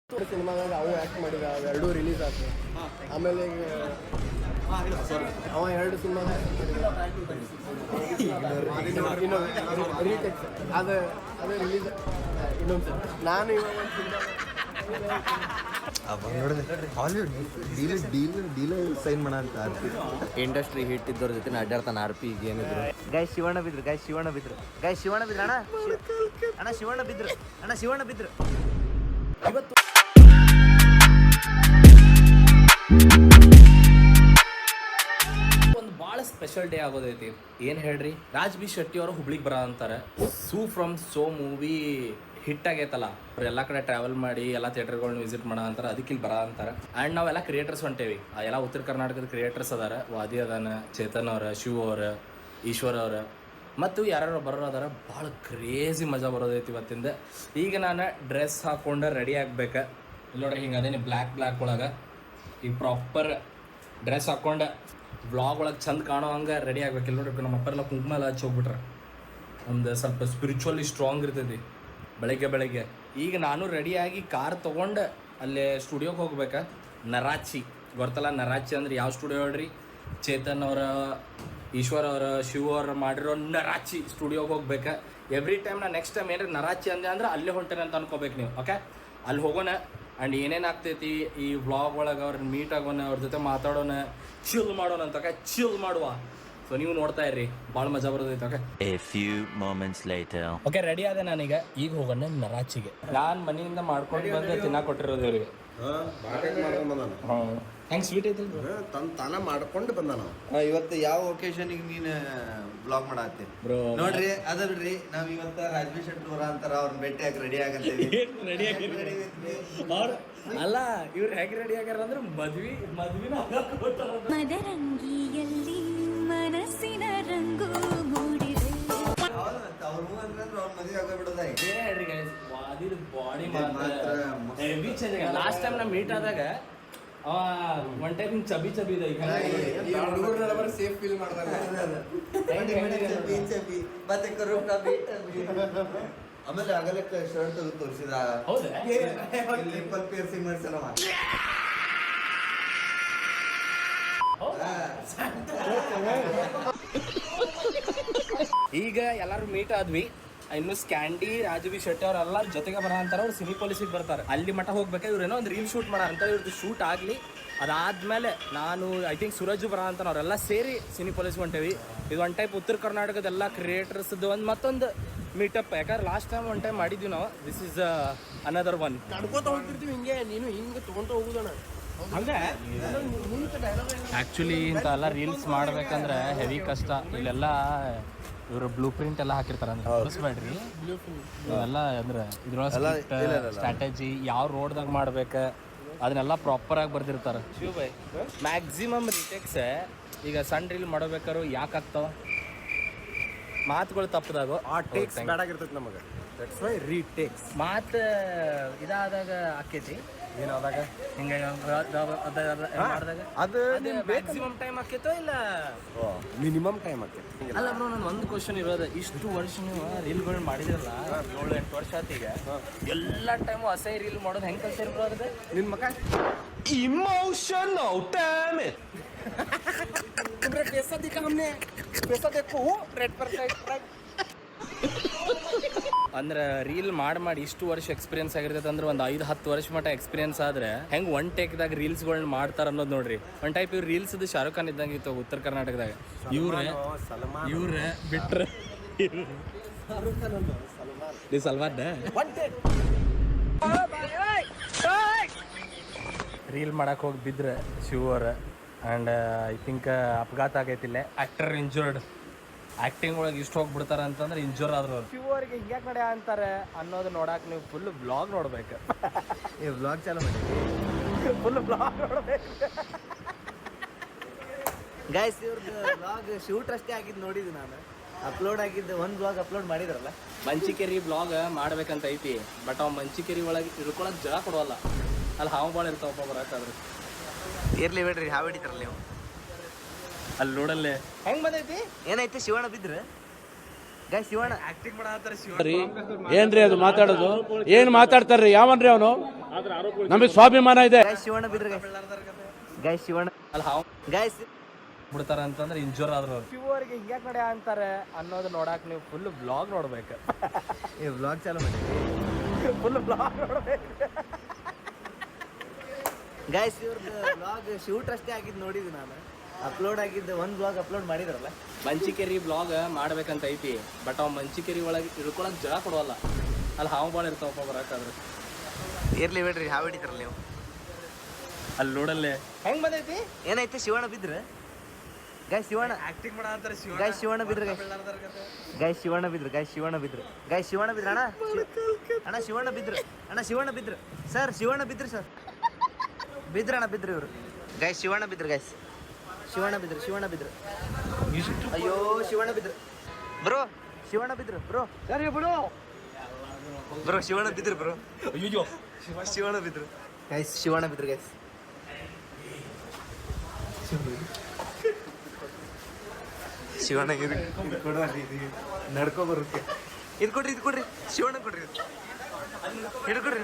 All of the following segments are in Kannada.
ಸಿನಿಮಾದಾಗ ಅವು ಆ್ಯಕ್ಟ್ ಮಾಡಿದ ಅವೆರಡೂ ರಿಲೀಸ್ ಆಗ್ತವೆ. ಆಮೇಲೆ ಅವ 2 ಸಿನಿಮಾ ರೀಟೆಕ್ಸ್ ಅದು ರಿಲೀಸ್ ಇನ್ನೊಂದು ನಾನು ಇವಾಗ ಒಂದು ಸಿನಿಮಾ ಹಾಲಿವುಡ್ ಡೀಲ್ ಸೈನ್ ಮಾಡ ಅಂತ ಇಂಡಸ್ಟ್ರಿ ಹಿಟ್ ಇದ್ದವ್ರ ಜೊತೆ ಅಡ್ಡಾಡ್ತಾನೆ ಆರ್ ಪಿ ಏನಿದ್ರು ಗಾಯ ಶಿವಣ್ಣ ಬಿದ್ರು ಅಣ್ಣ ಶಿವಣ್ಣ ಬಿದ್ರು ಇವತ್ತು ಒಂದು ಭಾಳ ಸ್ಪೆಷಲ್ ಡೇ ಆಗೋದೈತಿ. ಏನು ಹೇಳ್ರಿ, ರಾಜ್ ಬಿ ಶೆಟ್ಟಿ ಅವರು ಹುಬ್ಳಿಗೆ ಬರ ಅಂತಾರೆ. ಸೂ ಫ್ರಮ್ ಸೋ ಮೂವಿ ಹಿಟ್ ಆಗೈತಲ್ಲ, ಅವ್ರು ಎಲ್ಲ ಕಡೆ ಟ್ರಾವೆಲ್ ಮಾಡಿ ಎಲ್ಲ ಥಿಯೇಟರ್ಗಳನ್ನ ವಿಸಿಟ್ ಮಾಡೋ ಅಂತಾರೆ, ಅದಕ್ಕೆ ಇಲ್ಲಿ ಬರ ಅಂತಾರೆ. ಆ್ಯಂಡ್ ನಾವೆಲ್ಲ ಕ್ರಿಯೇಟರ್ಸ್ ಹೊಂಟೇವಿ, ಎಲ್ಲ ಉತ್ತರ ಕರ್ನಾಟಕದ ಕ್ರಿಯೇಟರ್ಸ್ ಅದಾರ. ವಾದಿ ಅದಾನ, ಚೇತನ್ ಅವ್ರ, ಶಿವ ಅವ್ರ, ಈಶ್ವರ್ ಅವ್ರ, ಮತ್ತು ಯಾರು ಬರೋರು ಅದಾರ. ಭಾಳ ಕ್ರೇಜಿ ಮಜಾ ಬರೋದೈತಿ ಇವತ್ತಿಂದ. ಈಗ ನಾನು ಡ್ರೆಸ್ ಹಾಕ್ಕೊಂಡು ರೆಡಿ ಆಗ್ಬೇಕು. ಇಲ್ಲಿ ನೋಡ್ರಿ ಹಿಂಗೆ ಅದೇನಿ ಬ್ಲ್ಯಾಕ್ ಒಳಗೆ ಈಗ ಪ್ರಾಪರ್ ಡ್ರೆಸ್ ಹಾಕ್ಕೊಂಡು ವ್ಲಾಗ್ ಒಳಗೆ ಚಂದ ಕಾಣೋ ಹಂಗೆ ರೆಡಿ ಆಗ್ಬೇಕು. ಇಲ್ಲಿ ನೋಡ್ರಿ ನಮ್ಮ ಅಪ್ಪರೆಲ್ಲ ಕುಂಕುಮ ಎಲ್ಲ ಹಚ್ಚಿ ಹೋಗ್ಬಿಟ್ರೆ ಒಂದು ಸ್ವಲ್ಪ ಸ್ಪಿರಿಚುವಲಿ ಸ್ಟ್ರಾಂಗ್ ಇರ್ತೈತಿ ಬೆಳಗ್ಗೆ. ಈಗ ನಾನು ರೆಡಿಯಾಗಿ ಕಾರ್ ತೊಗೊಂಡು ಅಲ್ಲೇ ಸ್ಟುಡಿಯೋಗೆ ಹೋಗ್ಬೇಕಾ. ನರಾಚಿ ಗೊತ್ತಲ್ಲ, ನರಾಚಿ ಅಂದ್ರೆ ಯಾವ ಸ್ಟುಡಿಯೋ ಹೇಳ್ರಿ? ಚೇತನ್ ಅವರ, ಈಶ್ವರ್ ಅವರ, ಶಿವ ಅವ್ರ ಮಾಡಿರೋ ನರಾಚಿ ಸ್ಟುಡಿಯೋಗೆ ಹೋಗ್ಬೇಕಾ. ಎವ್ರಿ ಟೈಮ್ ನಾನು ನೆಕ್ಸ್ಟ್ ಟೈಮ್ ಏನಾರು ನರಾಚಿ ಅಂದೆ ಅಂದ್ರೆ ಅಲ್ಲೇ ಹೊಂಟೇನೆ ಅಂತ ಅನ್ಕೋಬೇಕು ನೀವು. ಓಕೆ, ಅಲ್ಲಿ ಹೋಗೋಣ. ಆ್ಯಂಡ್ ಏನೇನು ಆಗ್ತೈತಿ ಈ ವ್ಲಾಗ್ ಒಳಗೆ ಅವ್ರನ್ನ ಮೀಟ್ ಆಗೋಣ, ಅವ್ರ ಜೊತೆ ಮಾತಾಡೋಣ, ಚಿಲ್ ಮಾಡೋಣ ಅಂತ. ಓಕೆ, ಚಿಲ್ ಮಾಡುವ. ಸೊ ನೀವು ನೋಡ್ತಾ ಇರ್ರಿ, ಭಾಳ ಮಜಾ ಬರೋದೈತೆ. ಓಕೆ, ಓಕೆ ರೆಡಿ ಆದೆ ನಾನೀಗ. ಈಗ ಹೋಗೋಣ ನರಾಚಿಗೆ. ನಾನು ಮನೆಯಿಂದ ಮಾಡ್ಕೊಂಡು ಬಂದು ತಿನ್ನಕ್ಕೆ ಕೊಟ್ಟಿರೋದು ಇವ್ರಿಗೆ. ಹೆಂಗೆ ಸ್ವೀಟ್ ಐತಿ ತಾನ ಮಾಡ್ಕೊಂಡು ಬಂದ ನಾವು. ಇವತ್ತು ಯಾವ ಒಕೇಶನ್ಗೆ ನೀನು ಬ್ಲಾಗ್ ಮಾಡತ್ತಿ ಬ್ರೋ? ನೋಡ್ರಿ ಅದ ಬಿಡ್ರಿ, ನಾವ್ ಇವತ್ತ ರಾಜ್ಬಿ ಶೆಟ್ಟಿ ಅವರ ಅಂತಾರ ಅವ್ರನ್ನ ಭೇಟಿ ಹಾಕಿ ರೆಡಿ ಆಗಂತೀವಿ. ಅಲ್ಲ, ಇವ್ರು ಹೇಗೆ ರೆಡಿ ಆಗ್ಯಾರ ಅಂದ್ರೆ ಮದ್ವಿನ ಮದರಂಗಿಯಲ್ಲಿ ಮನಸ್ಸಿನ ರಂಗು ಮೂಡಿದೆ. ಅವ್ರ ಅಂದ್ರೆ ಅವ್ರ ಮದುವೆ ಆಗೋಗ್ಬಿಡೋದ. ಬಾಡಿ ಲಾಸ್ಟ್ ಟೈಮ್ ನಾ ಮೀಟ್ ಆದಾಗ ಒನ್ ಟೈಮ್ ಹಿಂಗೆ ಚಬಿ ಇದೆ. ಈಗ ಸೇಫ್ ಫೀಲ್ ಮಾಡ್ತಾರೆ. ಮತ್ತೆ ಆಮೇಲೆ ಅಗಲಕ್ಕೆ ಶರ್ಟ್ ತೆಗೆದು ತೋರಿಸಿದ. ಲಿಪ್ಪಲ್ ಪಿಯರ್ಸಿಂಗ್ ಮಾಡ್ಸಲ್ಲವ. ಈಗ ಎಲ್ಲಾರು ಮೀಟ್ ಆದ್ವಿ. ಇನ್ನು ಸ್ಕ್ಯಾಂಡಿ, ರಾಜ್ ಬಿ ಶೆಟ್ಟಿ ಅವರೆಲ್ಲ ಜೊತೆಗೆ ಬರ ಅಂತಾರೆ. ಅವ್ರು ಸಿನಿ ಪೊಲೀಸಿಗೆ ಬರ್ತಾರೆ. ಅಲ್ಲಿ ಮಟ್ಟ ಹೋಗ್ಬೇಕು. ಇವ್ರೇನೋ ಒಂದು ರೀಲ್ ಶೂಟ್ ಮಾಡ ಅಂತ. ಇವ್ರದ್ದು ಶೂಟ್ ಆಗಲಿ, ಅದಾದ್ಮೇಲೆ ನಾನು ಐ ಥಿಂಕ್ ಸುರಜ್ ಬರ ಅಂತ ಅವರೆಲ್ಲ ಸೇರಿ ಸಿನಿ ಪೊಲೀಸ್ಗೆ ಹೊಂಟೇವಿ. ಇದು ಒನ್ ಟೈಪ್ ಉತ್ತರ ಕರ್ನಾಟಕದೆಲ್ಲ ಕ್ರಿಯೇಟರ್ಸ್ದು ಒಂದು ಮತ್ತೊಂದು ಮೀಟಪ್. ಯಾಕಂದ್ರೆ ಲಾಸ್ಟ್ ಟೈಮ್ ಒನ್ ಟೈಮ್ ಮಾಡಿದ್ವಿ ನಾವು. This is another one. ನಡ್ಕೋತ ಹೋಗ್ತಿರ್ತೀವಿ ಹಿಂಗೆ, ನೀನು ಹಿಂಗೆ ತೊಗೊಂತ ಹೋಗುದಣ್ಣ. ಹಂಗೆ ಆ್ಯಕ್ಚುಲಿ ಇಂಥ ಎಲ್ಲ ರೀಲ್ಸ್ ಮಾಡ್ಬೇಕಂದ್ರೆ ಹೆವಿ ಕಷ್ಟ. ಇಲ್ಲೆಲ್ಲ ಇವರು ಬ್ಲೂ ಪ್ರಿಂಟ್ ಎಲ್ಲ ಹಾಕಿರ್ತಾರೆ ಅಂದ್ರೆ ತೋರಿಸ್ಬೇಡ್ರಿ. ಇವೆಲ್ಲ ಅಂದ್ರೆ ಇದ್ರೊಳಗೆ ಸ್ಟ್ರಾಟಜಿ ಯಾವ ರೋಡ್ದಾಗ ಮಾಡ್ಬೇಕು ಅದನ್ನೆಲ್ಲ ಪ್ರಾಪರಾಗಿ ಬರ್ದಿರ್ತಾರೆ. ಶಿವ ಬೈ, ಮ್ಯಾಕ್ಸಿಮಮ್ ರಿಟೇಕ್ಸ್ ಈಗ ಸಣ್ಣ ರೀಲ್ ಮಾಡಬೇಕಾದ್ರು ಯಾಕೆ ಆಗ್ತಾವ? ಮಾತುಗಳು ತಪ್ಪದಾಗ ಟೇಕ್ಸ್ ಬೇಡಾಗಿರ್ತೈತಿ ನಮಗೆ. That's why retakes. ಮಾತು ಇದಾದಾಗ ಆಕೈತಿ. ಏನಾದಾಗ ಹಿಂಗೆ ಮಾಡಿದಾಗ ಅದು ಮ್ಯಾಕ್ಸಿಮಮ್ ಟೈಮ್ ಆಕೈತೋ ಇಲ್ಲ ಮಿನಿಮಮ್ ಟೈಮ್ ಆಗ್ತೈತಿ. ಅಲ್ಲ ಬ್ರೋ, ನನ್ನ ಒಂದು ಕ್ವಶನ್ ಇರೋದು, ಇಷ್ಟು ವರ್ಷ ನೀವು ರೀಲ್ಗಳು ಮಾಡಿದಿರಲ್ಲ, 7-8 ವರ್ಷ ಆತೀಗ, ಎಲ್ಲ ಟೈಮು ಅಸಹ್ಯ ರೀಲ್ ಮಾಡೋದು ಹೆಂಗೆ ಕಲ್ತೀರಿ ಬ್ರೋ? ಅದ್ರ ನಿನ್ನ ಮಗ ಇಮೋಷನಲ್ ಡ್ಯಾಮ್ ಇಟ್. पैसा दिखा हमने, पैसा देखो रेड पर राइट. ಅಂದ್ರೆ ರೀಲ್ ಮಾಡಿ ಇಷ್ಟು ವರ್ಷ ಎಕ್ಸ್ಪೀರಿಯನ್ಸ್ ಆಗಿರ್ತೈತೆ ಅಂದ್ರೆ ಒಂದು 5-10 ವರ್ಷ ಮಟ್ಟ ಎಕ್ಸ್ಪೀರಿಯನ್ಸ್ ಆದ್ರೆ ಹೆಂಗೆ ಒನ್ ಟೇಕ್ದಾಗ ರೀಲ್ಸ್ಗಳನ್ನ ಮಾಡ್ತಾರ ಅನ್ನೋದು ನೋಡ್ರಿ. ಒನ್ ಟೈಪ್ ಇವ್ರು ರೀಲ್ಸ್ ಶಾರುಖ್ ಖಾನ್ ಇದ್ದಂಗೆ ಇತ್ತು ಉತ್ತರ ಕರ್ನಾಟಕದಾಗ. ಇವ್ರೆ ಬಿಟ್ರೆ ಸಲ್ಮಾನ್ ರೀಲ್ ಮಾಡಕ್ಕೆ ಹೋಗಿ ಬಿದ್ರೆ ಶಿವ ಅವ್ರ. ಆ್ಯಂಡ್ ಐ ಥಿಂಕ್ ಅಪಘಾತ ಆಗೈತಿಲ್ಲ. Actor injured. ಆ್ಯಕ್ಟಿಂಗ್ ಒಳಗೆ ಇಷ್ಟು ಹೋಗ್ಬಿಡ್ತಾರೆ ಅಂತಂದ್ರೆ ಇಂಜೂರ್ ಆದ್ರು. ಶಿವ ಅವ್ರಿಗೆ ಹಿಂಗ್ಯಾಕೆ ನಡೆ ಅಂತಾರೆ ಅನ್ನೋದು ನೋಡಕ್ಕೆ ನೀವು ಫುಲ್ ಬ್ಲಾಗ್ ನೋಡ್ಬೇಕು. ಈ ಬ್ಲಾಗ್ ಚಾಲು ಮಾಡಿ, ಫುಲ್ ಬ್ಲಾಗ್ ನೋಡ್ಬೇಕು ಗೈಸ್. ಇವ್ರದ್ದು ಬ್ಲಾಗ್ ಶೂಟ್ ಅಷ್ಟೇ ಆಗಿದ್ದು ನೋಡಿದ್ದು ನಾನು. ಅಪ್ಲೋಡ್ ಆಗಿದ್ದು ಒಂದು ಬ್ಲಾಗ್ ಅಪ್ಲೋಡ್ ಮಾಡಿದ್ರಲ್ಲ. ಮಂಚಿಕೇರಿ ಬ್ಲಾಗ್ ಮಾಡ್ಬೇಕಂತ ಐತಿ. ಬಟ್ ಅವ್ ಮಂಚಿಕೇರಿ ಒಳಗೆ ಇಳ್ಕೊಳಕ್ ಜಾಗ ಕೊಡೋಲ್ಲ. ಅಲ್ಲಿ ಹಾವು ಭಾಳ ಇರ್ತಾವಪ್ಪ ಬರೋಕ್ಕಾದ್ರೆ. ಇರ್ಲಿ ಬಿಡ್ರಿ, ಹಾವು ಹಿಡಿತಾರಲ್ಲ ನೀವು. ಅಲ್ಲಿ ನೋಡಲ್ಲೇ ಹೆಂಗ್ ಬಂದೈತಿ. ಏನಾಯ್ತು ಶಿವಣ್ಣ ಬಿದ್ರೆ? ಗೈಸ್ ಶಿವಣ್ಣ ಆಕ್ಟಿಂಗ್ ಮಾಡತ್ತಾರ ಏನ್ರಿ ಅದು ಮಾತಾಡೋದು? ಏನ್ ಮಾತಾಡ್ತಾರ್ರಿ? ಯಾವನ್ರಿ ಅವನು? ನಮಗೆ ಸ್ವಾಭಿಮಾನ ಇದೆ. ಗೈಸ್ ಶಿವಣ್ಣ ಬಿದ್ರು ಗೈಸ್ ಶಿವಣ್ಣ ಅಲ್ಲಿ ಹಾವು ಗೈಸ್ ಬಿಡ್ತಾರ ಅಂತಂದ್ರೆ ಇಂಜೂರ್ ಆದ್ರು ಶಿವರಿಗೆ ಹಿಂಗ್ಯಾಕ್ ನಡೆ ಅಂತಾರೆ ಅನ್ನೋದು ನೋಡಕ್ ನೀವು ಫುಲ್ ಬ್ಲಾಗ್ ನೋಡ್ಬೇಕು. ಈ ವ್ಲಾಗ್ ಚಾಲು ಮಾಡಿ ಫುಲ್ ಬ್ಲಾಗ್ ನೋಡ್ಬೇಕು. ಗೈಸ್ ಇವ್ರದ್ದು ವ್ಲಾಗ್ ಶೂಟ್ ಅಷ್ಟೇ ಆಗಿದ್ದು ನೋಡಿದ್ದು ನಾನು. ಅಪ್ಲೋಡ್ ಆಗಿದ್ದು ಒಂದು ವ್ಲಾಗ್ ಅಪ್ಲೋಡ್ ಮಾಡಿದ್ರಲ್ಲ. ಮಂಚಿಕೇರಿ ಬ್ಲಾಗ್ ಮಾಡ್ಬೇಕಂತ ಐತಿ, ಬಟ್ ಅವ್ ಮಂಚಿಕೇರಿ ಒಳಗೆ ಇಳ್ಕೊಳಕ್ ಜಾಗ ಕೊಡವಲ್ಲ. ಅಲ್ಲಿ ಹಾವು ಭಾಳ ಇರ್ತಾವಪ್ಪ ಬರಕಾದ್ರೆ. ಇರ್ಲಿ ಬಿಡ್ರಿ, ಹಾವು ಹಿಡಿತಾರಲ್ಲ ನೀವು. ಅಲ್ಲಿ ನೋಡಲ್ಲೇ ಹೆಂಗ್ ಬಂದೈತಿ? ಏನೈತಿ? ಶಿವಣ್ಣ ಬಿದ್ರ ಗೈಸ್ ಶಿವಣ್ಣ ಆಕ್ಟಿಂಗ್ ಮಾಡತ್ತಾರ ಗೈಸ್ ಶಿವಣ್ಣ ಬಿದ್ರು ಗೈಸ್ ಶಿವಣ್ಣ ಬಿದ್ರು ಗೈಸ್ ಶಿವಣ್ಣ ಬಿದ್ರು ಗೈಸ್ ಶಿವಣ್ಣ ಬಿದ್ರು ಅಣ್ಣ ಅಣ್ಣ ಶಿವಣ್ಣ ಬಿದ್ರು ಅಣ್ಣ ಶಿವಣ್ಣ ಬಿದ್ರು ಸರ್ ಶಿವಣ್ಣ ಬಿದ್ರು ಸರ್ ಬಿದ್ರು ಅಣ್ಣ ಬಿದ್ರು ಇವರು ಗೈಸ್ ಶಿವಣ್ಣ ಬಿದ್ರು ಗೈಸ್ ಶಿವಣ್ಣ ಬಿದ್ರು ಅಯ್ಯೋ ಶಿವಣ್ಣ ಬಿದ್ರು ಬ್ರೋ ಶಿವಣ್ಣ ಬಿದ್ರು ಬ್ರೋ ಸರಿ ಬ್ರೋ ಶಿವಣ್ಣ ಬಿದ್ರು ಬ್ರೋ ಅಯ್ಯೋ ಶಿವಣ್ಣ ಬಿದ್ರು ಗೈಸ್ ಶಿವಣ್ಣ ಬಿದ್ರು ಗೈಸ್ ಶಿವಣ್ಣ ನಡ್ಕೊ ಬರುತ್ತೆ. ಇದು ಕೊಡ್ರಿ ಶಿವಣ್ಣ ಕೊಡ್ರಿ, ಹಿಡ್ಕೊಡ್ರಿ,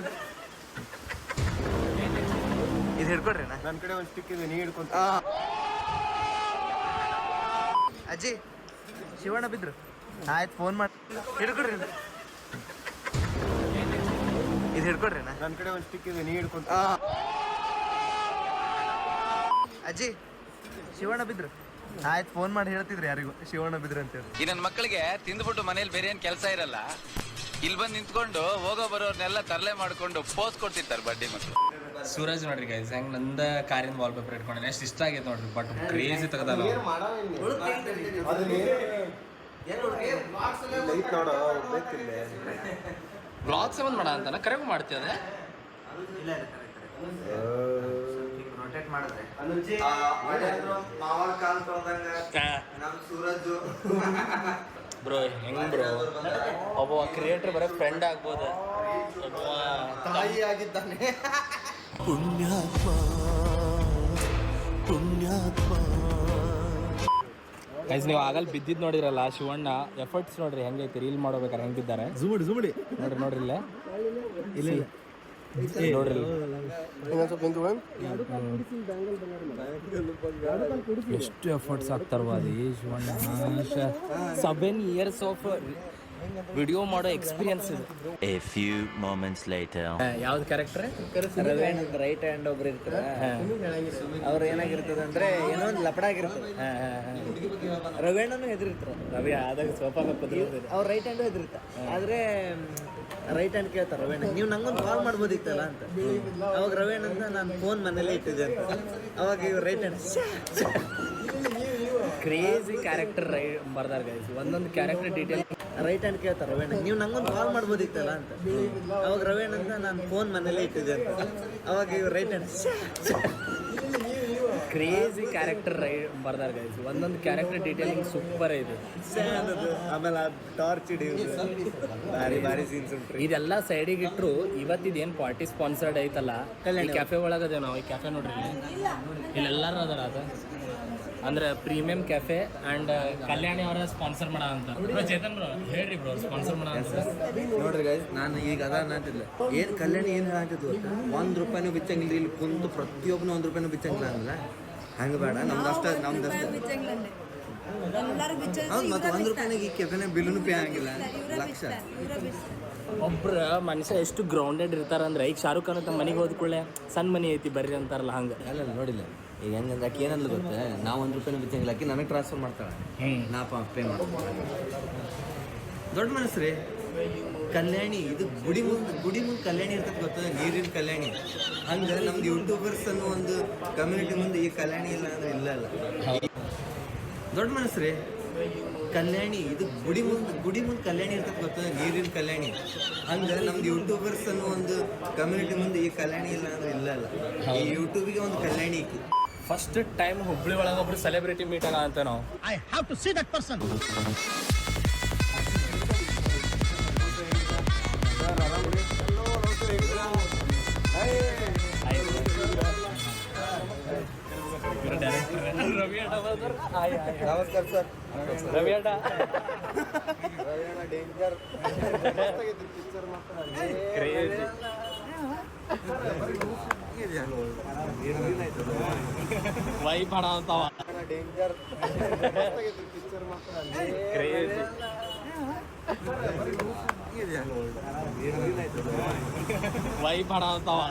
ಇದು ಹಿಡ್ಕೊಡ್ರಿ. ನನ್ನ ಕಡೆ ಒಂದು ಸ್ಟಿಕ್ ಇದೆ, ನೀ ಹಿಡ್ಕೊಂತ. ಅಜ್ಜಿ ಶಿವಣ್ಣ ಬಿದ್ರು, ಆಯ್ತು ಫೋನ್ ಮಾಡಿ ಹಿಡ್ಕೊಡ್ರಿ, ಇದು ಹಿಡ್ಕೊಡ್ರಿ. ನನ್ನ ಕಡೆ ಒಂದು ಸ್ಟಿಕ್ ಇದೆ, ನೀ ಹಿಡ್ಕೊಂತ. ಅಜ್ಜಿ ಶಿವಣ್ಣ ಬಿದ್ರು, ಆಯ್ತು ಫೋನ್ ಮಾಡಿ ಹೇಳ್ತಿದ್ರಿ ಯಾರಿಗೂ ಶಿವಣ್ಣ ಬಿದ್ರು ಅಂತೇಳಿ. ಈ ನನ್ನ ಮಕ್ಕಳಿಗೆ ತಿಂದ್ಬಿಟ್ಟು ಮನೇಲಿ ಬೇರೆ ಏನ್ ಕೆಲಸ ಇರಲ್ಲ, ಇಲ್ಲಿ ಬಂದು ನಿಂತ್ಕೊಂಡು ಹೋಗೋ ಬರೋರ್ನೆಲ್ಲ ತರಲೆ ಮಾಡ್ಕೊಂಡು ಪೋಸ್ ಕೊಡ್ತಿರ್ತಾರೆ ಬಡ್ಡಿ ಮಕ್ಕಳು. ಸೂರಜ್ ನೋಡ್ರಿ ಗೈಸ್ ಹೆಂಗ್ ನಂದ ಕಾರಿನ ವಾಲ್ ಪೇಪರ್ ಇಟ್ಕೊಂಡೆ ಎಷ್ಟು ಇಷ್ಟ ಆಗೈತೆ ನೋಡ್ರಿ. ಬಟ್ ಕ್ರೇಜಿ ತೆಗ್ದಲ್ಲ ಬ್ಲಾಗ್ಸ್ ಬಂದ್ ಮಾಡ ಅಂತಾನ ಕರೆಕ್ಟ್ ಮಾಡ್ತೀವಿ. ರೊಟೇಟ್ ಮಾಡಿದ್ರೆ ಬ್ರೋ ಹೆಂಗ್ ಬ್ರೋ ಒಬ್ಬ ಕ್ರಿಯೇಟರ್ ಬರೋ ಫ್ರೆಂಡ್ ಆಗ್ಬೋದು, ತಾಯಿ ಆಗಿದ್ದಾನೆ. ಗೈಸ್ ನೀವು ಆಗಲ್ಲಿ ಬಿದ್ದಿದ್ದು ನೋಡಿರಲ್ಲ ಶಿವಣ್ಣ ಎಫರ್ಟ್ಸ್ ನೋಡ್ರಿ ಹೆಂಗೈತಿ ರೀಲ್ ಮಾಡ್ಬೇಕಾರೆ ಹೆಂಗ್ ಬಿದ್ದಾರೆ. ಜುಮುಡಿ ನೋಡ್ರಿ ಇಲ್ಲೇ ನೋಡ್ರಿ ಎಷ್ಟು ಎಫರ್ಟ್ಸ್ ಆಗ್ತಾರವಾದಿ ಶಿವಣ್ಣ. 7 years ಆಫ್ ವಿಡಿಯೋ ಮಾಡೋ ಎಕ್ಸ್ಪೀರಿಯನ್ಸ್ ಇದೆ. A few moments later. ಯಾವ್ದು ಕ್ಯಾರೆಕ್ಟರ್? ರವೇಣ್ ರೈಟ್ ಹ್ಯಾಂಡ್ ಒಬ್ರು ಇರ್ತಾರೆ, ಅವ್ರು ಏನಾಗಿರ್ತದೆ ಅಂದ್ರೆ ಏನೋ ಒಂದು ಲಪಡ ಆಗಿರ್ತದೆ. ರವೇಣನು ಹೆದರಿರ್ತಾರೆ, ರವಿ ಆದಾಗ ಸೋಫಾ ಅವ್ರ ರೈಟ್ ಹ್ಯಾಂಡು ಹೆದರಿರ್ತಾರೆ. ಆದ್ರೆ ರೈಟ್ ಹ್ಯಾಂಡ್ ಕೇಳ್ತಾರೆ ರವೇಣ, ನೀವು ನಂಗೊಂದು ಕಾಲ್ ಮಾಡ್ಬೋದಿತ್ತಲ್ಲ ಅಂತ. ಅವಾಗ ರವೇಣ್ ಅಂತ ನಾನು ಫೋನ್ ಮನೇಲೆ ಇಟ್ಟಿದ್ದೆ ಅಂತ. ಅವಾಗ ಇವ್ರು ರೈಟ್ ಹ್ಯಾಂಡ್ ಕ್ರೇಜಿ ಕ್ಯಾರೆಕ್ಟರ್ ಬರ್ದಾರ ಗೈಸ್. ಒಂದೊಂದು ಕ್ಯಾರೆಕ್ಟರ್ ಡೀಟೇಲ್ ರೈಟ್ ಹ್ಯಾಂಡ್ ಕೇಳ್ತಾರೆ ರವೇಣ, ನೀವು ನಂಗೊಂದು ಕಾಲ್ ಮಾಡ್ಬೋದಿತ್ತಲ್ಲ ಅಂತ. ಅವಾಗ ರವೇಣ್ ಅಂತ ನಾನು ಫೋನ್ ಮನೇಲೆ ಇಟ್ಟಿದ್ದೆ ಅಂತ. ಅವಾಗ ಇವ್ರು ರೈಟ್ ಹ್ಯಾಂಡ್ ಕ್ರೇಜಿ ಕ್ಯಾರೆಕ್ಟರ್ ಬರ್ದಾರ ಗೈಸ್. ಒಂದೊಂದು ಕ್ಯಾರೆಕ್ಟರ್ ಡೀಟೇಲಿಂಗ್ ಸೂಪರ್ ಇದೆ. ಆಮೇಲೆ ಆ ಟಾರ್ಚ್ ಹಿಡಿಯೋದು ಭಾರಿ ಸೀನ್ಸ್ ಉಂಟು. ಇದೆಲ್ಲ ಸೈಡಿಗೆ ಇಟ್ರು ಇವತ್ತಿದೇನು ಪಾರ್ಟಿ ಸ್ಪಾನ್ಸರ್ಡ್ ಐತಲ್ಲ ಈ ಕ್ಯಾಫೆ ಒಳಗದೇವು ನಾವು. ಈ ಕ್ಯಾಫೆ ನೋಡ್ರಿ ಇಲ್ಲೆಲ್ಲರೂ ಅದಾರ. ಅದು ಅಂದ್ರೆ ಪ್ರೀಮಿಯಂ ಕ್ಯಾಫೆ ಆ್ಯಂಡ್ ಕಲ್ಯಾಣಿ ಅವರ ಸ್ಪಾನ್ಸರ್ ಮಾಡ ಅಂತ. ಚೇತನ್ ಬ್ರೋ ಹೇಳ್ರಿ ಬ್ರೋ ಸ್ಪಾನ್ಸರ್ ಮಾಡ ಅಂತ. ನೋಡ್ರಿ ಗೈಸ್, ನಾನು ಈಗ ಅದ ಅನ್ನತಿಲ್ಲ ಏನು ಕಲ್ಯಾಣಿ ಏನು ಹೇಳಂತಿದ್ವು ಗೊತ್ತಾ, ₹1 ಬಿಚ್ಚಂಗಿಲ್ಲ ಇಲ್ಲಿ ಕುಂತು ಪ್ರತಿಯೊಬ್ಬನು ₹1 ಬಿಚ್ಚಂಗಿಲ್ಲ ಅಂದ್ಲ. ಹಂಗೆ ಬೇಡ, ನಮ್ದಷ್ಟ ಹೌದು. ಮತ್ತು ₹1 ಈ ಕೆಫೆನ ಬಿಲ್ಲುನು ಪೇ ಆಗಿಲ್ಲ, ಲಕ್ಷ. ಒಬ್ರ ಮನುಷ್ಯ ಎಷ್ಟು ಗ್ರೌಂಡೆಡ್ ಇರ್ತಾರಂದ್ರೆ ಈಗ ಶಾರುಖ್ ಖಾನ್ ತಮ್ಮ ಮನೆಗೆ ಹೋದ ಕೂಡಲೇ ಸಣ್ಣ ಮನೆ ಐತಿ ಬರ್ರಿ ಅಂತಾರಲ್ಲ ಹಂಗೆ. ಅಲ್ಲ ನೋಡಿಲ್ಲ ಈಗ ಹೆಂಗಂದ್ರೆ ಆಕೆ ಏನಲ್ಲ ಗೊತ್ತಾ, ನಾವು ₹1 ಬಿಚ್ಚಂಗಿಲ್ಲ, ಆಕೆ ನನಗೆ ಟ್ರಾನ್ಸ್ಫರ್ ಮಾಡ್ತಾಳೆ, ನಾ ಪೇ ಮಾಡ್ತೀನಿ. ದೊಡ್ಡ ಮನಸ್ಸು ರೀ. ಕಲ್ಯಾಣಿ ಇದು ಗುಡಿ ಮುಂದೆ ಕಲ್ಯಾಣಿ ಇರ್ತದೆ ಗೊತ್ತದ, ನೀರಿನ ಕಲ್ಯಾಣಿ. ಹಂಗೆ ನಮ್ದು ಯೂಟ್ಯೂಬರ್ಸ್ ಅನ್ನೋ ಒಂದು ಕಮ್ಯುನಿಟಿ ಮುಂದೆ ಈ ಕಲ್ಯಾಣಿ ಇಲ್ಲ ಅಂದ್ರೆ ಇಲ್ಲ. ದೊಡ್ಡ ಮನಸ್ಸು ರೀ. ಕಲ್ಯಾಣಿ ಇದು ಗುಡಿ ಮುಂದೆ ಕಲ್ಯಾಣಿ ಇರ್ತದೆ ಗೊತ್ತದ, ನೀರಿನ ಕಲ್ಯಾಣಿ. ಹಂಗೆ ನಮ್ದು ಯೂಟ್ಯೂಬರ್ಸ್ ಅನ್ನೋ ಒಂದು ಕಮ್ಯುನಿಟಿ ಮುಂದೆ ಈ ಕಲ್ಯಾಣಿ ಇಲ್ಲ ಅಂದ್ರೆ ಇಲ್ಲ. ಈ ಯೂಟ್ಯೂಬಿಗೆ ಒಂದು ಕಲ್ಯಾಣಿ ಐತಿ. ಫಸ್ಟ್ ಟೈಮ್ ಹುಬ್ಳಿ ಒಳಗೆ ಒಬ್ರು ಸೆಲೆಬ್ರಿಟಿ ಮೀಟ್ ಆಗ ಅಂತ ನಾವು. I have to see that person. Director ನಮಸ್ಕಾರ ಸರ್. ರವಿ ಅಣ್ಣ ಡೇಂಜರ್ ಪಿಕ್ಚರ್ ವೈಫ್ ಹಣ ಅಂತಾವ ಡೇಂಜರ್ ಪಿಕ್ಚರ್ ವೈಫ್ ಹಣ ಅಂತಾವ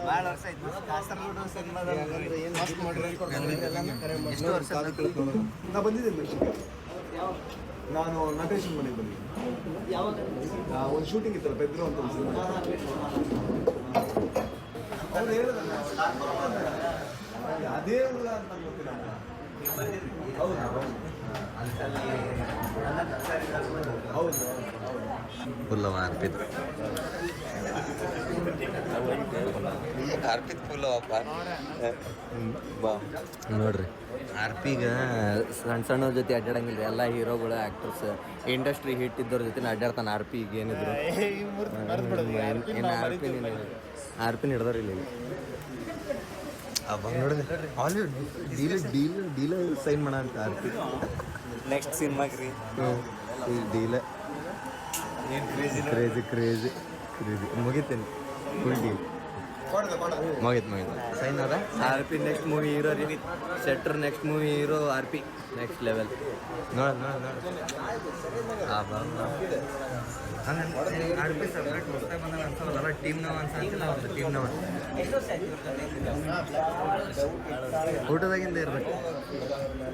ಭಾಳ ವರ್ಷ ಆಯ್ತು. ಕಾಸರಗೋಡು ಸಿನಿಮಾದಲ್ಲಿ ಏನು ಮಸ್ತ್ ಮಾಡಿರೋ ಎಷ್ಟು ವರ್ಷ ನಾ ಬಂದಿದ್ದೀನಿ ನಾನು ನಟೇಶನ್ ಮನೆಗೆ ಬಂದಿದ್ದೆ. ಒಂದು ಶೂಟಿಂಗ್ ಇತ್ತಲ್ಲ ಪೆದ್ರು ಅಂತ ಒಂದು ಸಿನಿಮಾ. ಅವ್ರು ಹೇಳಿದ್ರಲ್ಲ ಅದೇ ಹುಡುಗ ಅಂತ ನಂಗೆ ಗೊತ್ತಿಲ್ಲ. ಹೌದು ಫುಲ್ಲವ ಅರ್ಪಿತ್ ಫುಲ್ಲವಪ್ಪ. ಬಾ ನೋಡ್ರಿ ಆರ್ಪಿಗ ಸಣ್ಣ ಸಣ್ಣವ್ರ ಜೊತೆ ಅಡ್ಡಾಡಂಗಿಲ್ಲ. ಎಲ್ಲ ಹೀರೋಗಳು ಆ್ಯಕ್ಟರ್ಸ್ ಇಂಡಸ್ಟ್ರಿ ಹಿಟ್ ಇದ್ದವ್ರ ಜೊತೆ ಅಡ್ಡಾಡ್ತಾನೆ. ಆರ್ಪಿ ಈಗ ಏನಿದ್ರು ಆರ್ಪಿನ ಹಿಡ್ದವ್ರಿಲ್ಲ ಇಲ್ಲಿ. ನೋಡಿದ್ರೆ ಹಾಲಿವುಡ್ ಡೀಲ್ ಸೈನ್ ಮಾಡ ಅಂತ ಆರ್ಪಿ ನೆಕ್ಸ್ಟ್ ಸಿನಿಮಾಗೆ ರೀ ಡೀಲ ಕ್ರೇಜಿ ಮುಗಿತೀನಿ ಫುಲ್ ಡೀಲ್ ಮುಗೀತು ಸೈನ್ ಅದ. R P next movie hero ರೀ. ಶೆಟ್ರ್ next movie hero. R P next level. ನೋಡ ಆರ್ ಪಿ ಸಪ್ರೇಟ್ ಹೊಸ್ತಾಗಿ ಬಂದ ಅನ್ಸಲ್ಲ. ಟೀಮ್ನವ ಅನ್ಸಂಗಿಲ್ಲ. ಅವ್ರದ್ದು ಟೀಮ್ನವ ಊಟದಾಗಿಂದ ಇರ್ಬೇಕು.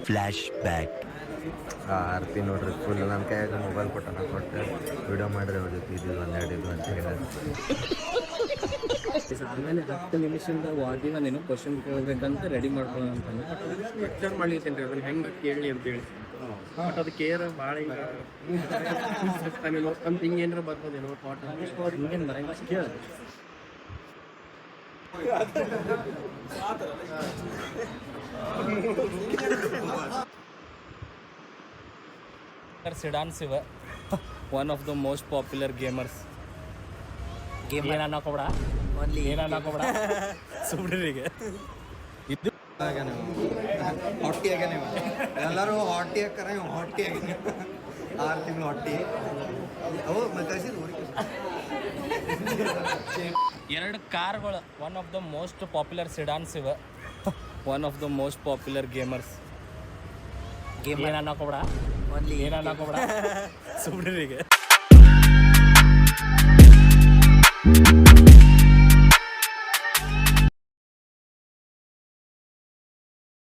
Flashback. ಆರ್ ಪಿ ನೋಡ್ರಿ ಫುಲ್ ನನ್ನ ಕೈಯಾಗ ಮೊಬೈಲ್ ಕೊಟ್ಟು ವಿಡಿಯೋ ಮಾಡಿದ್ರೆ ಅವ್ರ ಜೊತೆ ಇದು ಒಂದೆರಡು ಅಂತ ಹೇಳೋದು. ಆಮೇಲೆ 10 ನಿಮಿಷದಿಂದ ವಾದಿನ ನೀನು ಕ್ವಶನ್ ಕೇಳಬೇಕಂತ ರೆಡಿ ಮಾಡ್ಕೊಳ್ಳೋ ಅಂತಂದ್ರೆ ಲೆಕ್ಚರ್ ಮಾಡ್ಲಿತ್ತೇನೆ ರೀ. ಅದನ್ನು ಹೆಂಗೆ ಕೇಳಿ ಅಂತೇಳಿ ಬಟ್ ಅದು ಕೇರ್ ಭಾಳ ಹಿಂಗೆ ಅಂತ ಹಿಂಗೆ ಏನಾರ ಬರ್ಬೋದೇನೋ ಪಾಟ್ ಹಿಂಗೇನು ಬರಂಗ ಕೇಳ. Sedan Siva, one of the most popular gamers. ಏನನ್ನಕೋಬೇಡ ಸುಬ್ರಿಗೆ ಇದು ಹೊಟ್ಟಿ ಆಗ್ಯಾನ ಎಲ್ಲರೂ ಹೊಟ್ಟಿ ಹಾಕ್ತಾರೆ. ಹೊಟ್ಟಿ ಆಗ್ಯಾನ 6 ತಿಂಗಳು ಹೊಟ್ಟಿ. ಅವು ಎರಡು ಕಾರ್ಗಳು. One of the most popular sedans ಇವ. One of the most popular gamers. ಏನನ್ನಕೋಬೇಡ ಸುಬ್ರಿಗೆ